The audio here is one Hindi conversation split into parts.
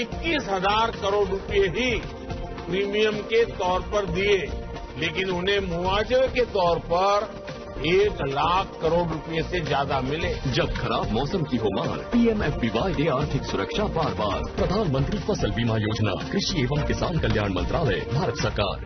21,000 करोड़ रुपए ही प्रीमियम के तौर पर दिए, लेकिन उन्हें मुआवजे के तौर पर 1 लाख करोड़ रुपए से ज्यादा मिले। जब खराब मौसम की हो मार, PMFBY दे आर्थिक सुरक्षा बार बार। प्रधानमंत्री फसल बीमा योजना, कृषि एवं किसान कल्याण मंत्रालय, भारत सरकार।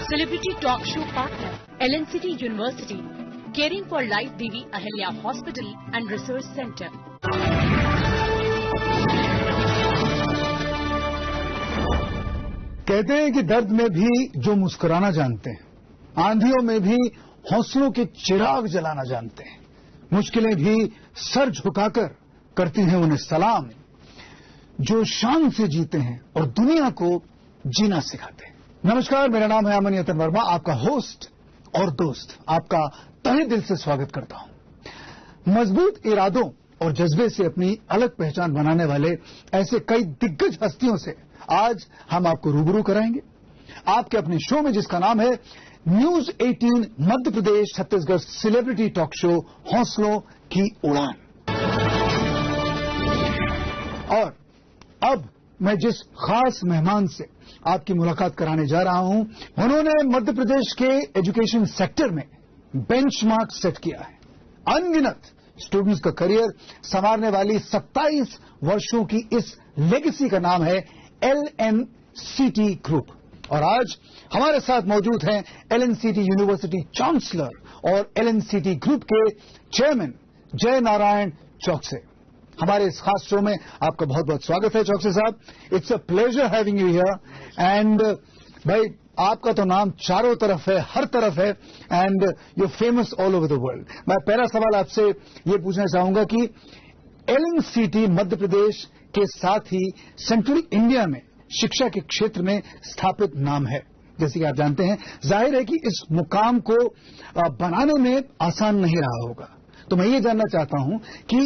Celebrity talk show partner LNCT university, caring for life Devi Ahilya hospital and research centre. कहते हैं कि दर्द में भी जो मुस्कुराना जानते हैं, आंधियों में भी हौसलों के चिराग जलाना जानते हैं, मुश्किलें भी सर झुकाकर करती हैं उन्हें सलाम, जो शान से जीते हैं और दुनिया को जीना सिखाते हैं। नमस्कार, मेरा नाम है अमन यतन वर्मा, आपका होस्ट और दोस्त, आपका तहे दिल से स्वागत करता हूं। मजबूत इरादों और जज्बे से अपनी अलग पहचान बनाने वाले ऐसे कई दिग्गज हस्तियों से आज हम आपको रूबरू कराएंगे, आपके अपने शो में जिसका नाम है news 18 Madhya Pradesh Chhattisgarh celebrity talk show हौसलों की उड़ान। और अब मैं जिस खास मेहमान से आपकी मुलाकात कराने जा रहा हूं, उन्होंने मध्य प्रदेश के एजुकेशन सेक्टर में बेंचमार्क सेट किया है। अनगिनत स्टूडेंट्स का करियर संवारने वाली 27 वर्षों की इस लेगेसी का नाम है LNCT ग्रुप। और आज हमारे साथ मौजूद हैं LNCT यूनिवर्सिटी चांसलर और LNCT ग्रुप के चेयरमैन जय नारायण चौकसे। हमारे इस खास शो में आपका बहुत बहुत स्वागत है चौकसे साहब। It's a pleasure having you here. And भाई, आपका तो नाम चारों तरफ है, हर तरफ है, and you famous all over the world. मैं पहला सवाल आपसे ये पूछना चाहूंगा कि LNCT मध्य प्रदेश के साथ ही सेंट्रल इंडिया में शिक्षा के क्षेत्र में स्थापित नाम है। जैसे कि आप जानते हैं, जाहिर है कि इस मुकाम को बनाने में आसान नहीं रहा होगा। तो मैं ये जानना चाहता हूं कि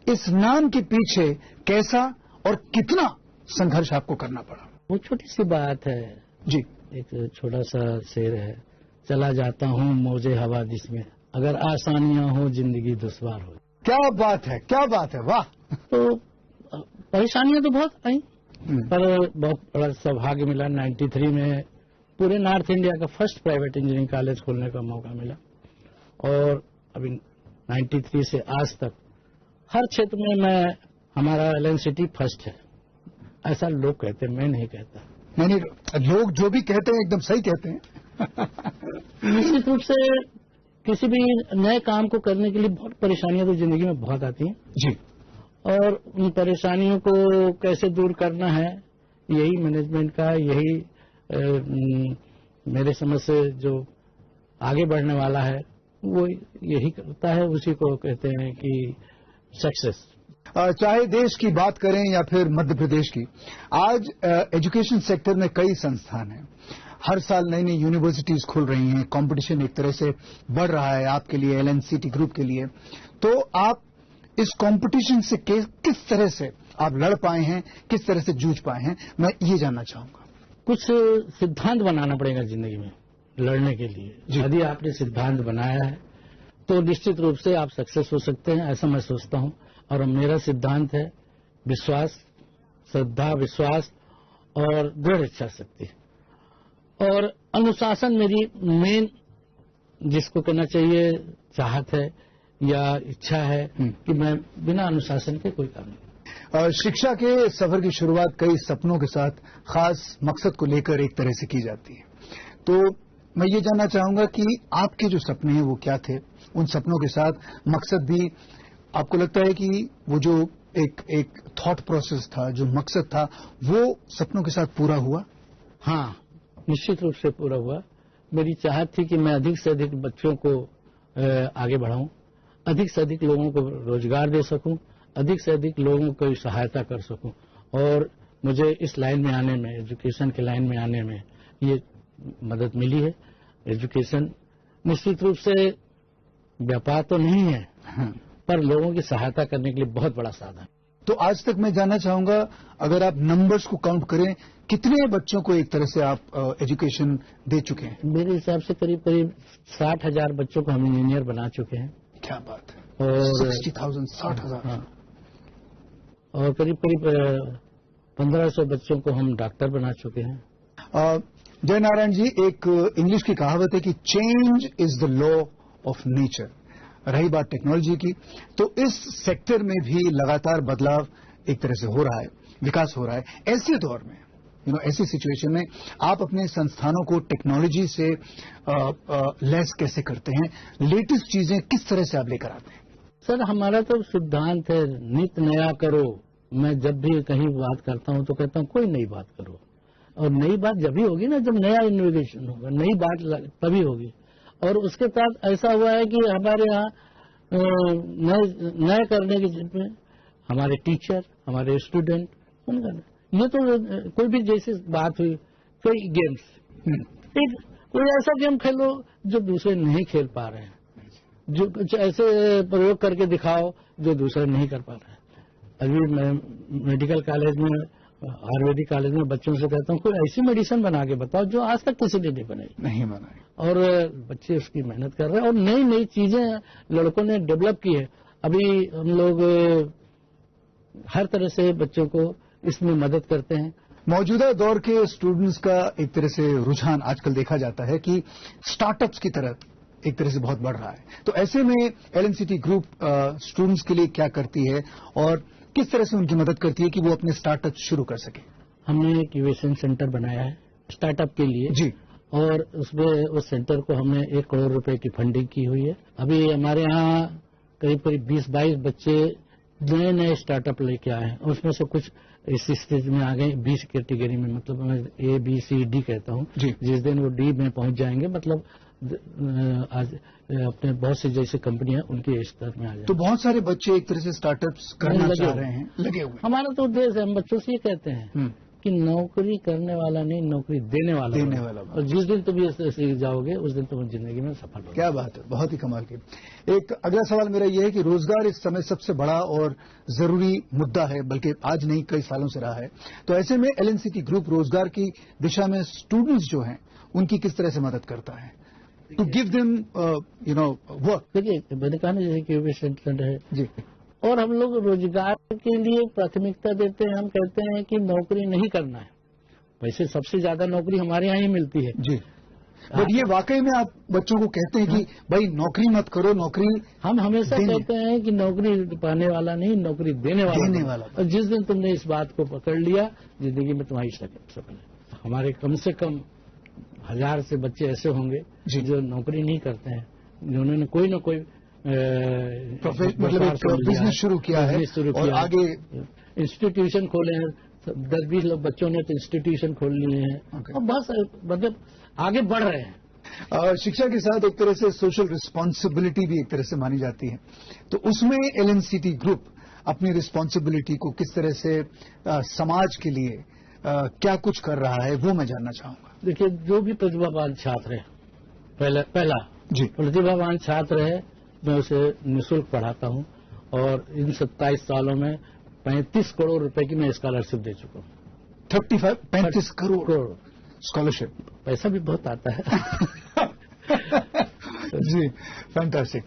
इस नाम के पीछे कैसा और कितना संघर्ष आपको करना पड़ा। वो छोटी सी बात है जी। एक छोटा सा शेर है, चला जाता हूँ मौजे हवादिस में, अगर आसानियां हो जिंदगी दुश्वार हो। क्या बात है, क्या बात है, वाह। तो परेशानियां तो बहुत आई, पर बहुत बड़ा सौभाग्य मिला। 93 में पूरे नॉर्थ इंडिया का फर्स्ट प्राइवेट इंजीनियरिंग कॉलेज खोलने का मौका मिला, और अभी 93 से आज तक हर क्षेत्र में हमारा LNCT फर्स्ट है। ऐसा लोग कहते हैं, मैं नहीं कहता। नहीं, लोग जो भी कहते हैं एकदम सही कहते हैं। निश्चित रूप से किसी भी नए काम को करने के लिए बहुत परेशानियां तो जिंदगी में बहुत आती हैं जी, और उन परेशानियों को कैसे दूर करना है, यही मैनेजमेंट का, यही मेरे समझ से जो आगे बढ़ने वाला है वो यही करता है, उसी को कहते हैं कि सक्सेस। चाहे देश की बात करें या फिर मध्य प्रदेश की, आज एजुकेशन सेक्टर में कई संस्थान हैं, हर साल नई नई यूनिवर्सिटीज खुल रही हैं, कंपटीशन एक तरह से बढ़ रहा है आपके लिए, LNCT ग्रुप के लिए। तो आप इस कंपटीशन से किस तरह से आप लड़ पाए हैं, किस तरह से जूझ पाए हैं, मैं ये जानना चाहूंगा। कुछ सिद्धांत बनाना पड़ेगा जिंदगी में लड़ने के लिए। यदि आपने सिद्धांत बनाया है तो निश्चित रूप से आप सक्सेस हो सकते हैं, ऐसा मैं सोचता हूं। और मेरा सिद्धांत है विश्वास, श्रद्धा, विश्वास और दृढ़ इच्छा शक्ति और अनुशासन। मेरी मेन जिसको कहना चाहिए चाहत है या इच्छा है कि मैं बिना अनुशासन के कोई काम नहीं। शिक्षा के सफर की शुरुआत कई सपनों के साथ खास मकसद को लेकर एक तरह से की जाती है। तो मैं ये जानना चाहूंगा कि आपके जो सपने हैं वो क्या थे, उन सपनों के साथ मकसद भी आपको लगता है कि वो जो एक थॉट प्रोसेस था, जो मकसद था, वो सपनों के साथ पूरा हुआ? हाँ, निश्चित रूप से पूरा हुआ। मेरी चाहत थी कि मैं अधिक से अधिक बच्चों को आगे बढ़ाऊं, अधिक से अधिक लोगों को रोजगार दे सकूं, अधिक से अधिक लोगों को सहायता कर सकूं। और मुझे इस लाइन में आने में, एजुकेशन के लाइन में आने में ये मदद मिली है। एजुकेशन निश्चित रूप से व्यापार तो नहीं है, पर लोगों की सहायता करने के लिए बहुत बड़ा साधन। तो आज तक मैं जानना चाहूंगा, अगर आप नंबर्स को काउंट करें, कितने बच्चों को एक तरह से आप एजुकेशन दे चुके हैं? मेरे हिसाब से करीब करीब 60,000 बच्चों को हम इंजीनियर बना चुके हैं। क्या बात है, और 60,000, 60,000। और करीब करीब 1500 बच्चों को हम डॉक्टर बना चुके हैं। जय नारायण जी, एक इंग्लिश की कहावत है कि change is the law of nature. रही बात टेक्नोलॉजी की, तो इस सेक्टर में भी लगातार बदलाव एक तरह से हो रहा है, विकास हो रहा है। ऐसे दौर में ऐसी सिचुएशन में आप अपने संस्थानों को टेक्नोलॉजी से लैस कैसे करते हैं? लेटेस्ट चीजें किस तरह से आप लेकर आते हैं? सर, हमारा तो सिद्धांत है नित नया करो। मैं जब भी कहीं बात करता हूं तो कहता हूं कोई नई बात करो, और नई बात जब भी होगी ना जब नया इनोवेशन होगा, नई बात तभी होगी। और उसके साथ ऐसा हुआ है कि हमारे यहाँ नए करने के जिसमें हमारे टीचर, हमारे स्टूडेंट, उनका ये तो कोई भी जैसी बात हुई, कोई गेम्स, कोई ऐसा गेम खेलो जो दूसरे नहीं खेल पा रहे हैं, जो कुछ ऐसे प्रयोग करके दिखाओ जो दूसरे नहीं कर पा रहे हैं। अभी मैं मेडिकल कॉलेज में, आयुर्वेदिक कॉलेज में बच्चों से कहता हूँ कोई ऐसी मेडिसिन बना के बताओ जो आज तक किसी ने नहीं बनाई, और बच्चे उसकी मेहनत कर रहे हैं और नई नई चीजें लड़कों ने डेवलप की है। अभी हम लोग हर तरह से बच्चों को इसमें मदद करते हैं। मौजूदा दौर के स्टूडेंट्स का एक तरह से रुझान आजकल देखा जाता है कि स्टार्टअप्स की तरफ एक तरह से बहुत बढ़ रहा है। तो ऐसे में एलएनसीटी ग्रुप स्टूडेंट्स के लिए क्या करती है और किस तरह से उनकी मदद करती है कि वो अपने स्टार्टअप शुरू कर सके? हमने एक इनोवेशन सेंटर बनाया है स्टार्टअप के लिए जी, और उसमें उस सेंटर को हमने 1 करोड़ रुपए की फंडिंग की हुई है। अभी हमारे यहाँ करीब 20-22 बच्चे नए नए स्टार्टअप लेके आए हैं। उसमें से कुछ इस स्टेज में आ गए 20 कैटेगरी में, मतलब मैं ABCD कहता हूँ। जिस दिन वो D में पहुंच जाएंगे, मतलब आज अपने बहुत सी जैसी कंपनियां उनके स्तर में आ जाए। तो बहुत सारे बच्चे एक तरह से स्टार्टअप्स करना चाह रहे हैं, लगे हुए। हमारा तो उद्देश्य है, हम बच्चों से ये कहते हैं कि नौकरी करने वाला नहीं, नौकरी देने वाला। और जिस दिन तुम ये सीख जाओगे उस दिन तुम जिंदगी में सफल होगे। क्या बात है, बहुत ही कमाल की। एक अगला सवाल मेरा यह है कि रोजगार इस समय सबसे बड़ा और जरूरी मुद्दा है, बल्कि आज नहीं कई सालों से रहा है। तो ऐसे में एलएनसीटी ग्रुप रोजगार की दिशा में स्टूडेंट्स जो हैं उनकी किस तरह से मदद करता है टू गिव देम वर्क? देखिए, मैंने कहा ना जैसे कि सेंटर है जी, और हम लोग रोजगार के लिए प्राथमिकता देते हैं। हम कहते हैं कि नौकरी नहीं करना है। वैसे सबसे ज्यादा नौकरी हमारे यहाँ ही मिलती है जी, बट ये वाकई में आप बच्चों को कहते हैं कि भाई नौकरी मत करो, नौकरी? हम हमेशा कहते हैं कि नौकरी पाने वाला नहीं, नौकरी देने वाला। और जिस दिन तुमने इस बात को पकड़ लिया, जिंदगी में तुम्हारी सफल है। हमारे कम से कम 1000 से बच्चे ऐसे होंगे जो नौकरी नहीं करते हैं, जिन्होंने कोई न कोई मतलब बिजनेस शुरू किया है और आगे इंस्टीट्यूशन खोले हैं। 10-20 बच्चों ने तो इंस्टीट्यूशन खोल लिए हैं और बस मतलब आगे बढ़ रहे हैं। शिक्षा के साथ एक तरह से सोशल रिस्पॉन्सिबिलिटी भी एक तरह से मानी जाती है, तो उसमें एलएनसीटी ग्रुप अपनी रिस्पॉन्सिबिलिटी को किस तरह से समाज के लिए क्या कुछ कर रहा है, वो मैं जानना चाहूंगा। देखिए, जो भी प्रतिभावान छात्र है, पहला जी, प्रतिभावान छात्र है, मैं उसे निःशुल्क पढ़ाता हूं और इन 27 सालों में 35 करोड़ रुपए की मैं स्कॉलरशिप दे चुका हूं। 35 करोड़ स्कॉलरशिप, पैसा भी बहुत आता है। जी, फैंटास्टिक।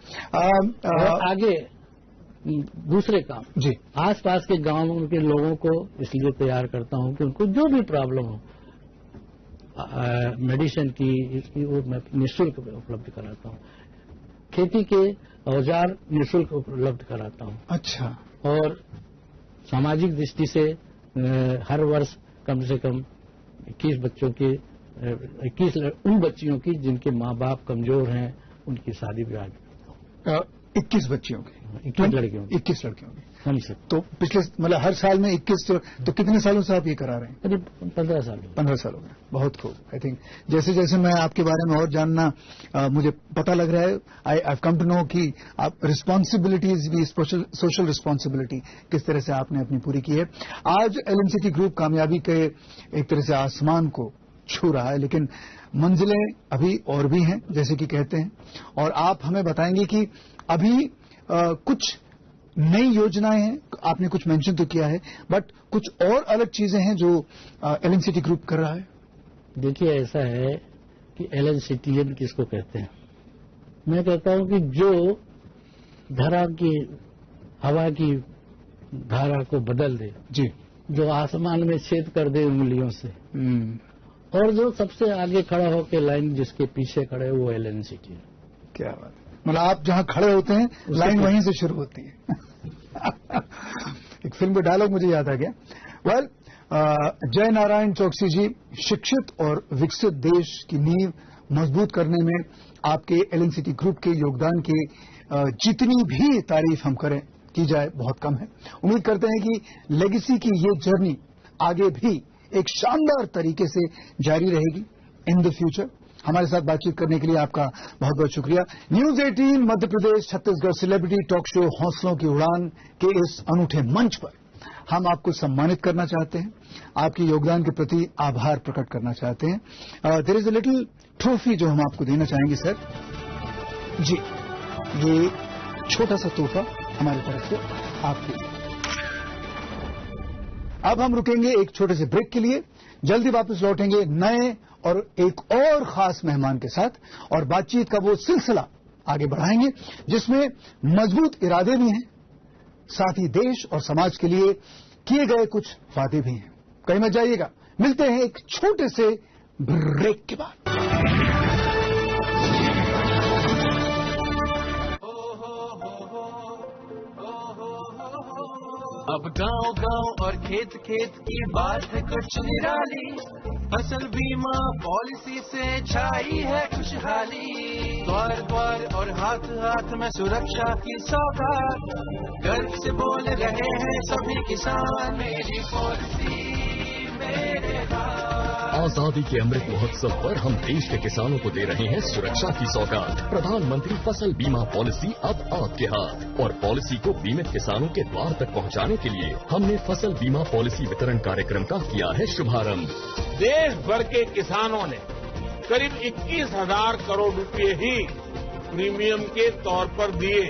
आगे दूसरे काम जी, आसपास के गांवों के लोगों को इसलिए तैयार करता हूं कि उनको जो भी प्रॉब्लम हो, मेडिसिन की, इसकी, वो मैं निःशुल्क उपलब्ध कराता हूं। खेती के औजार निःशुल्क उपलब्ध कराता हूं। अच्छा। और सामाजिक दृष्टि से हर वर्ष कम से कम 21 बच्चों की 21 उन बच्चियों की जिनके माँ बाप कमजोर हैं, उनकी शादी ब्याह करता हूं। 21 बच्चियों की, 21 लड़कियों की, 21 लड़कियों की हमसे। तो पिछले मतलब हर साल में 21, तो कितने सालों से आप ये करा रहे हैं? करीब 15 साल। 15 साल हो गए, बहुत खूब। आई थिंक जैसे जैसे मैं आपके बारे में और जानना मुझे पता लग रहा है, I have come to know कि आप रिस्पॉन्सिबिलिटीज भी, सोशल रिस्पॉन्सिबिलिटी किस तरह से आपने अपनी पूरी की है। आज एलएनसीटी ग्रुप कामयाबी के एक तरह से आसमान को छू रहा है, लेकिन मंजिलें अभी और भी हैं, जैसे कि कहते हैं। और आप हमें बताएंगे कि अभी कुछ नई योजनाएं हैं, आपने कुछ मेंशन तो किया है, बट कुछ और अलग चीजें हैं जो एलएनसीटी ग्रुप कर रहा है। देखिए, ऐसा है कि एलएनसीटीएन किसको कहते हैं? मैं कहता हूं कि जो धरा की हवा की धारा को बदल दे, जी, जो आसमान में छेद कर दे उंगलियों से, और जो सबसे आगे खड़ा होकर लाइन जिसके पीछे खड़े है वो एलएनसीटी है। क्या बात है, मतलब आप जहां खड़े होते हैं लाइन वहीं से शुरू होती है। एक फिल्म का डायलॉग मुझे याद आ गया। वेल, जय नारायण चौकसी जी, शिक्षित और विकसित देश की नींव मजबूत करने में आपके एलएनसीटी ग्रुप के योगदान की जितनी भी तारीफ हम करें की जाए बहुत कम है। उम्मीद करते हैं कि लेगेसी की ये जर्नी आगे भी एक शानदार तरीके से जारी रहेगी इन द फ्यूचर। हमारे साथ बातचीत करने के लिए आपका बहुत बहुत शुक्रिया। News 18 Madhya Pradesh Chhattisgarh celebrity talk show हौसलों की उड़ान के इस अनूठे मंच पर हम आपको सम्मानित करना चाहते हैं, आपके योगदान के प्रति आभार प्रकट करना चाहते हैं। There is a little trophy जो हम आपको देना चाहेंगे सर जी, ये छोटा सा तोहफा हमारी तरफ से आपके लिए। अब हम रुकेंगे एक छोटे से ब्रेक के लिए, जल्दी वापस लौटेंगे नए और एक और खास मेहमान के साथ, और बातचीत का वो सिलसिला आगे बढ़ाएंगे जिसमें मजबूत इरादे भी हैं, साथ ही देश और समाज के लिए किए गए कुछ वादे भी हैं। कहीं मत जाइएगा, मिलते हैं एक छोटे से ब्रेक के बाद। अब गांव गांव और खेत खेत की बात है कुछ निराली, फसल बीमा पॉलिसी से छाई है खुशहाली। द्वार द्वार और हाथ हाथ में सुरक्षा की सौगात, गर्व से बोल रहे हैं सभी किसान, मेरी पॉलिसी मेरे हाथ। आजादी के अमृत महोत्सव पर हम देश के किसानों को दे रहे हैं सुरक्षा की सौगात। प्रधानमंत्री फसल बीमा पॉलिसी अब आपके हाथ, और पॉलिसी को बीमित किसानों के द्वार तक पहुंचाने के लिए हमने फसल बीमा पॉलिसी वितरण कार्यक्रम का किया है शुभारंभ। देश भर के किसानों ने करीब 21,000 करोड़ रुपए ही प्रीमियम के तौर पर दिए,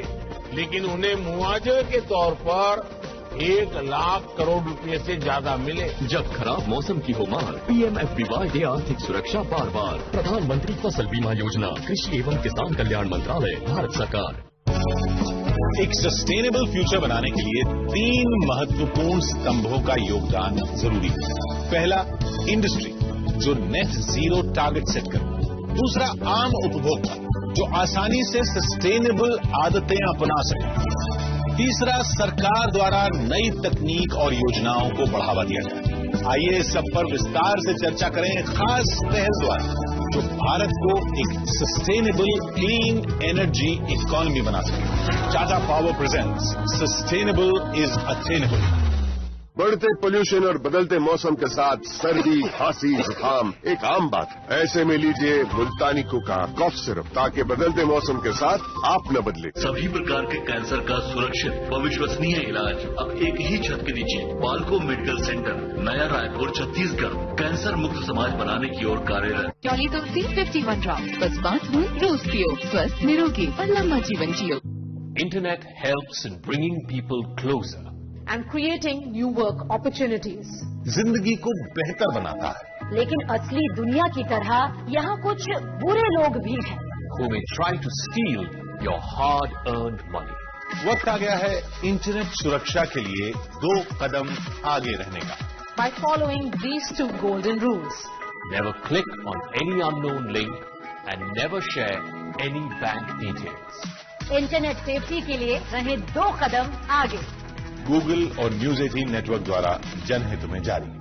लेकिन उन्हें मुआवजे के तौर पर 1 लाख करोड़ रुपए से ज्यादा मिले। जब खराब मौसम की हो मार, पीएमएफबीवाई दे आर्थिक सुरक्षा बार बार। प्रधानमंत्री फसल बीमा योजना, कृषि एवं किसान कल्याण मंत्रालय, भारत सरकार। एक सस्टेनेबल फ्यूचर बनाने के लिए 3 महत्वपूर्ण स्तंभों का योगदान जरूरी है। पहला, इंडस्ट्री जो नेट जीरो टारगेट सेट करे। दूसरा, आम उपभोक्ता जो आसानी से सस्टेनेबल आदतें अपना सके। तीसरा, सरकार द्वारा नई तकनीक और योजनाओं को बढ़ावा दिया जाए। आइए इस सब पर विस्तार से चर्चा करें खास पहल द्वारा जो भारत को एक सस्टेनेबल क्लीन एनर्जी इकोनॉमी बना सके। Tata power presents sustainable is attainable. बढ़ते पोल्यूशन और बदलते मौसम के साथ सर्दी, खांसी, जुकाम एक आम बात है। ऐसे में लीजिए मुल्तानी कुका कफ सिरप, ताकि बदलते मौसम के साथ आप न बदले। सभी प्रकार के कैंसर का सुरक्षित व विश्वसनीय इलाज अब एक ही छत के नीचे। बालको मेडिकल सेंटर, नया रायपुर, छत्तीसगढ़, कैंसर मुक्त समाज बनाने की ओर कार्यरत। टॉली तुलसी 51 ड्रॉप्स, बस 5 बूंद रोज पियो, स्वस्थ निरोगी और लंबा जीवन जियो। Internet helps in bringing people closer and creating new work opportunities. जिंदगी को बेहतर बनाता है, लेकिन असली दुनिया की तरह यहाँ कुछ बुरे लोग भी हैं who may try to steal your hard-earned money. वक्त आ गया है इंटरनेट सुरक्षा के लिए 2 कदम आगे रहने का। by following these 2 golden rules. Never click on any unknown link and never share any bank details. Internet safety के लिए रहे 2 कदम आगे। गूगल और न्यूज 18 नेटवर्क द्वारा जनहित में जारी।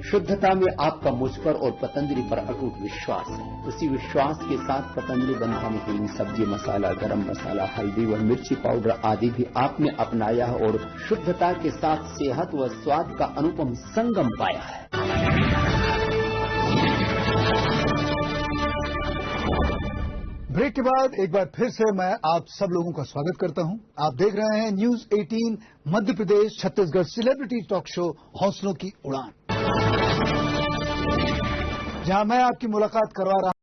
शुद्धता में आपका मुझ पर और पतंजलि पर अटूट विश्वास है। उसी विश्वास के साथ पतंजलि बंधा में सब्जी मसाला, गरम मसाला, हल्दी व मिर्ची पाउडर आदि भी आपने अपनाया है और शुद्धता के साथ सेहत व स्वाद का अनुपम संगम पाया है। ब्रेक के बाद एक बार फिर से मैं आप सब लोगों का स्वागत करता हूं। आप देख रहे हैं news 18 Madhya Pradesh Chhattisgarh celebrity talk show हौसलों की उड़ान, जहां मैं आपकी मुलाकात करवा रहा